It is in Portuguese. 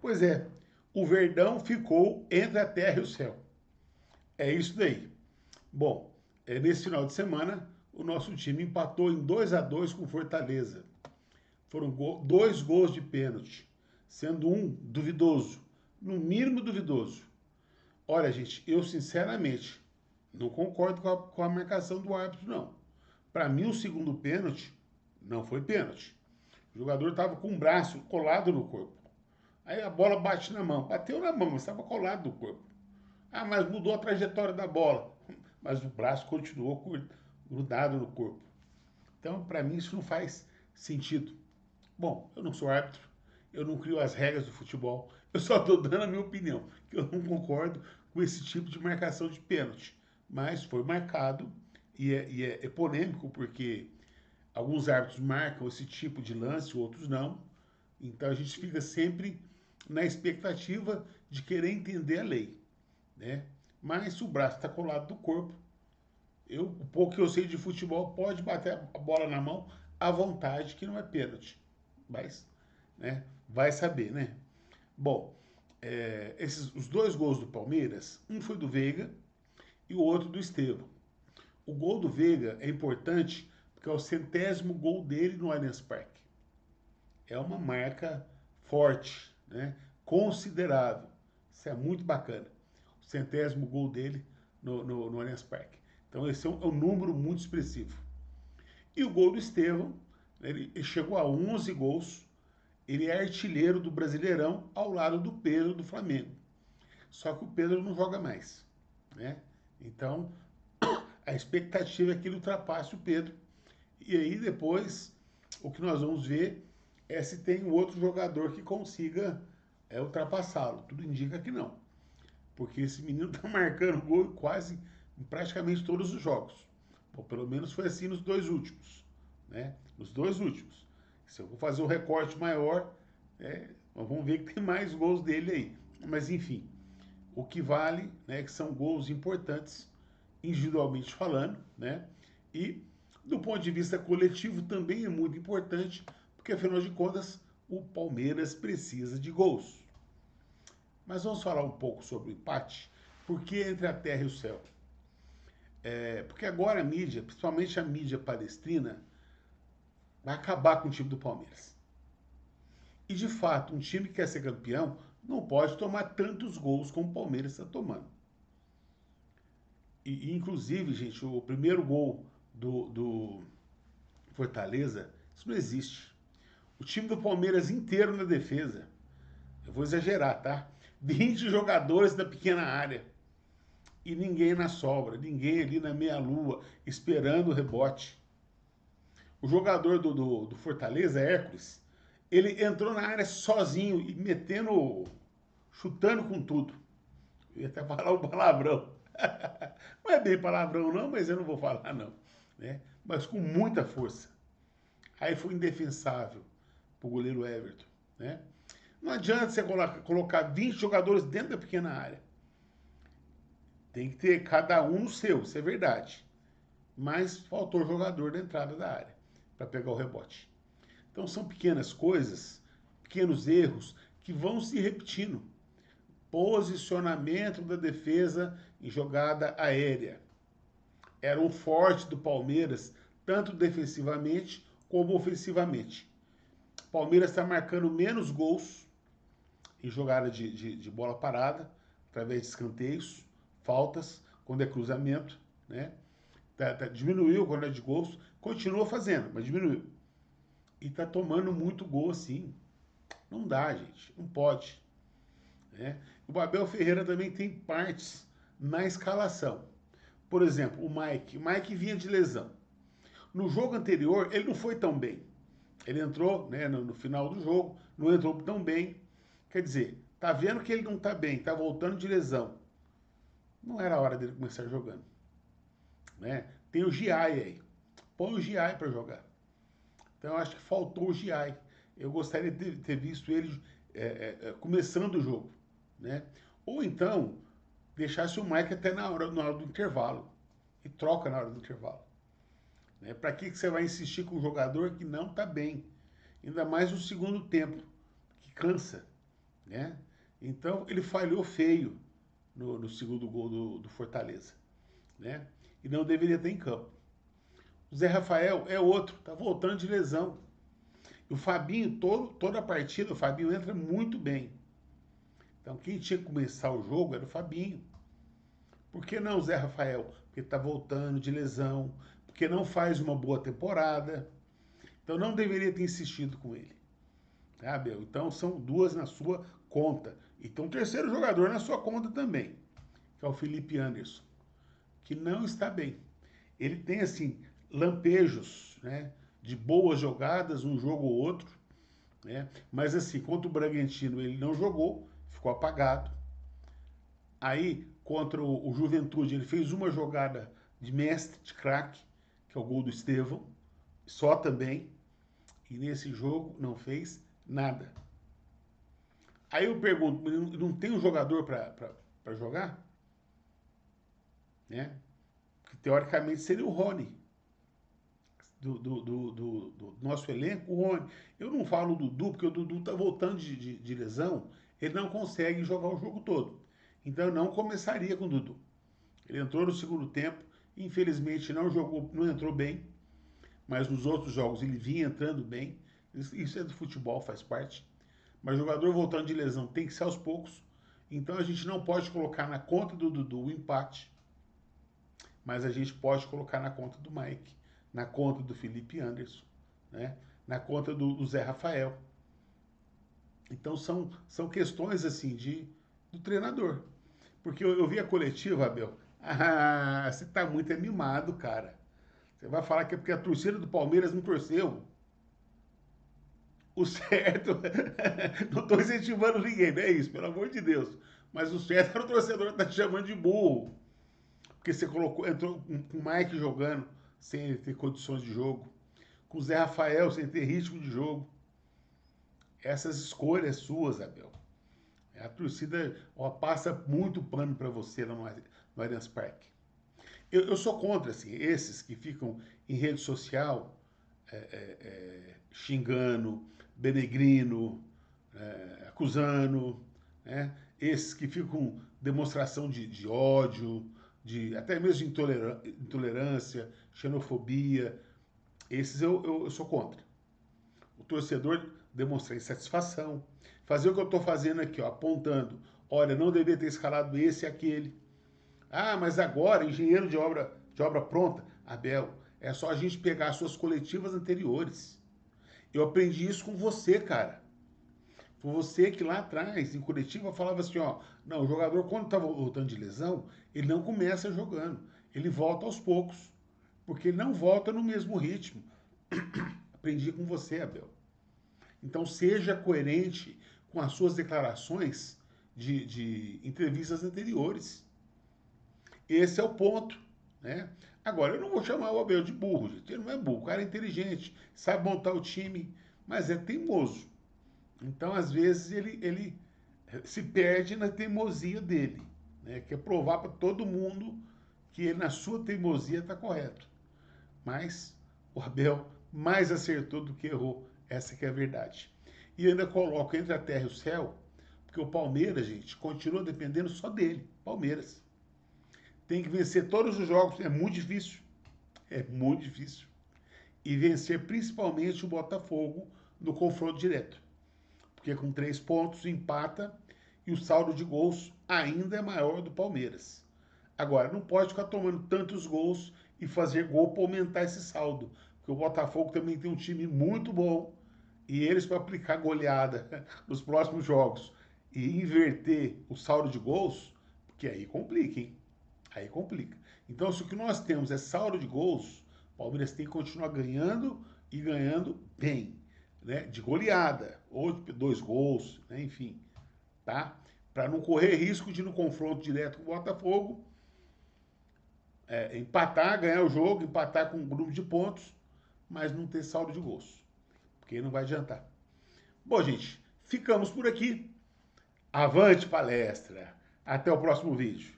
Pois é, o Verdão ficou entre a terra e o céu. É isso daí. Bom, nesse final de semana, o nosso time empatou em 2-2 com Fortaleza. Foram dois gols de pênalti, sendo um duvidoso, no mínimo duvidoso. Olha, gente, eu sinceramente não concordo com a marcação do árbitro, não. Para mim, o segundo pênalti não foi pênalti. O jogador estava com o braço colado no corpo. Aí a bola bate na mão. Bateu na mão, mas estava colado no corpo. Ah, mas mudou a trajetória da bola. Mas o braço continuou grudado no corpo. Então, para mim, isso não faz sentido. Bom, eu não sou árbitro, eu não crio as regras do futebol, eu só estou dando a minha opinião, que eu não concordo com esse tipo de marcação de pênalti. Mas foi marcado e é polêmico, porque alguns árbitros marcam esse tipo de lance, outros não. Então a gente fica sempre na expectativa de querer entender a lei, né? Mas se o braço está colado do corpo, o pouco que eu sei de futebol pode bater a bola na mão à vontade, que não é pênalti. Mas, né? Vai saber, né? Bom, os dois gols do Palmeiras, um foi do Veiga e o outro do Estevão. O gol do Veiga é importante porque é o 100º gol dele no Allianz Parque. É uma marca forte, né? Considerável. Isso é muito bacana. O 100º gol dele no Allianz Parque. Então esse é um número muito expressivo. E o gol do Estevão, ele chegou a 11 gols. Ele é artilheiro do Brasileirão ao lado do Pedro do Flamengo. Só que o Pedro não joga mais, né? Então a expectativa é que ele ultrapasse o Pedro. E aí depois o que nós vamos ver é se tem um outro jogador que consiga ultrapassá-lo. Tudo indica que não, porque esse menino está marcando gol quase em praticamente todos os jogos. Bom, pelo menos foi assim nos dois últimos, né? Nos dois últimos. Se eu vou fazer um recorte maior, nós vamos ver que tem mais gols dele aí. Mas enfim, o que vale, né, que são gols importantes, individualmente falando, né? E do ponto de vista coletivo também é muito importante, porque afinal de contas o Palmeiras precisa de gols. Mas vamos falar um pouco sobre o empate, porque entre a terra e o céu. Porque agora a mídia, principalmente a mídia palestrina, vai acabar com o time do Palmeiras. E de fato, um time que quer ser campeão não pode tomar tantos gols como o Palmeiras está tomando. E inclusive, gente, o primeiro gol do Fortaleza, isso não existe. O time do Palmeiras inteiro na defesa. Eu vou exagerar, tá? 20 jogadores da pequena área. E ninguém na sobra, ninguém ali na meia-lua, esperando o rebote. O jogador do Fortaleza, Hércules, ele entrou na área sozinho e metendo, chutando com tudo. Eu ia até falar um palavrão. Não é bem palavrão não, mas eu não vou falar não. Né? Mas com muita força. Aí foi indefensável pro goleiro Everton. Né? Não adianta você colocar 20 jogadores dentro da pequena área. Tem que ter cada um no seu, isso é verdade. Mas faltou jogador da entrada da área para pegar o rebote. Então são pequenas coisas, pequenos erros que vão se repetindo. Posicionamento da defesa em jogada aérea. Era um forte do Palmeiras, tanto defensivamente como ofensivamente. O Palmeiras está marcando menos gols em jogada de bola parada, através de escanteios, faltas, quando é cruzamento, né? Diminuiu a quantidade de gols, continua fazendo, mas diminuiu. E tá tomando muito gol assim. Não dá, gente, não pode. Né? O Abel Ferreira também tem partes na escalação. Por exemplo, o Mike vinha de lesão. No jogo anterior, ele não foi tão bem. Ele entrou, né, no final do jogo, não entrou tão bem. Quer dizer, tá vendo que ele não tá bem, tá voltando de lesão. Não era a hora dele começar jogando. Né? Tem o Giai aí. Põe o Giai para jogar. Então eu acho que faltou o Giai. Eu gostaria de ter visto ele começando o jogo. Né? Ou então, deixasse o Mike até na hora do intervalo. E troca na hora do intervalo. Né? Para que você vai insistir com um jogador que não está bem? Ainda mais no segundo tempo, que cansa. né? Então, ele falhou feio no segundo gol do Fortaleza, né? E não deveria ter em campo. O Zé Rafael é outro, tá voltando de lesão. E o Fabinho, toda a partida, o Fabinho entra muito bem. Então, quem tinha que começar o jogo era o Fabinho. Por que não o Zé Rafael? Porque está voltando de lesão, porque não faz uma boa temporada. Então, não deveria ter insistido com ele. Tá, Abel? Então, são duas na sua conta. E tem um terceiro jogador na sua conta também, que é o Felipe Anderson, que não está bem. Ele tem, assim, lampejos, né, de boas jogadas, um jogo ou outro, né? Mas, assim, contra o Bragantino ele não jogou, ficou apagado. Aí, contra o Juventude, ele fez uma jogada de mestre, de craque, que é o gol do Estevão, só também. E nesse jogo não fez nada. Aí eu pergunto, não tem um jogador para jogar? Né? Que teoricamente seria o Rony. Do nosso elenco, o Rony. Eu não falo do Dudu, porque o Dudu está voltando de lesão, ele não consegue jogar o jogo todo. Então eu não começaria com o Dudu. Ele entrou no segundo tempo, infelizmente não jogou, não entrou bem, mas nos outros jogos ele vinha entrando bem. Isso é do futebol, faz parte. Mas jogador voltando de lesão tem que ser aos poucos. Então a gente não pode colocar na conta do Dudu o empate, mas a gente pode colocar na conta do Mike, na conta do Felipe Anderson, né? Na conta do Zé Rafael. Então são questões assim do treinador. Porque eu vi a coletiva, Abel. Ah, você tá muito animado, cara. Você vai falar que é porque a torcida do Palmeiras não torceu. O certo, não estou incentivando ninguém, não é isso, pelo amor de Deus. Mas o certo era o torcedor que tá te chamando de burro. Porque você colocou, entrou com o Mike jogando sem ter condições de jogo, com o Zé Rafael sem ter ritmo de jogo. Essas escolhas suas, Abel. A torcida passa muito pano para você no Allianz Parque. Eu sou contra assim, esses que ficam em rede social xingando, benegrino, acusando, né? Esses que ficam com demonstração de ódio, até mesmo de intolerância, xenofobia, esses eu sou contra. O torcedor demonstrar insatisfação, fazer o que eu estou fazendo aqui, ó, apontando, olha, não deveria ter escalado esse e aquele. Ah, mas agora, engenheiro de obra pronta, Abel, é só a gente pegar as suas coletivas anteriores. Eu aprendi isso com você, cara. Foi você que lá atrás, em coletiva, falava assim, ó, não, o jogador quando está voltando de lesão, ele não começa jogando, ele volta aos poucos, porque ele não volta no mesmo ritmo. Aprendi com você, Abel. Então seja coerente com as suas declarações de entrevistas anteriores. Esse é o ponto, né? Agora, eu não vou chamar o Abel de burro, gente. Ele não é burro, o cara é inteligente, sabe montar o time, mas é teimoso. Então, às vezes, ele se perde na teimosia dele, né? Quer provar para todo mundo que ele, na sua teimosia, está correto. Mas o Abel mais acertou do que errou. Essa que é a verdade. E ainda coloco entre a terra e o céu, porque o Palmeiras, gente, continua dependendo só dele. Palmeiras. Tem que vencer todos os jogos, é muito difícil. É muito difícil. E vencer principalmente o Botafogo no confronto direto. Porque com 3 pontos empata e o saldo de gols ainda é maior do Palmeiras. Agora, não pode ficar tomando tantos gols e fazer gol para aumentar esse saldo. Porque o Botafogo também tem um time muito bom e eles para aplicar goleada nos próximos jogos e inverter o saldo de gols, porque aí complica, hein? Aí complica. Então, se o que nós temos é saldo de gols, o Palmeiras tem que continuar ganhando e ganhando bem, né? De goleada, ou de 2 gols, né? Enfim, tá? Para não correr risco de no confronto direto com o Botafogo, empatar, ganhar o jogo, empatar com um grupo de pontos, mas não ter saldo de gols, porque não vai adiantar. Bom, gente, ficamos por aqui. Avante palestra. Até o próximo vídeo.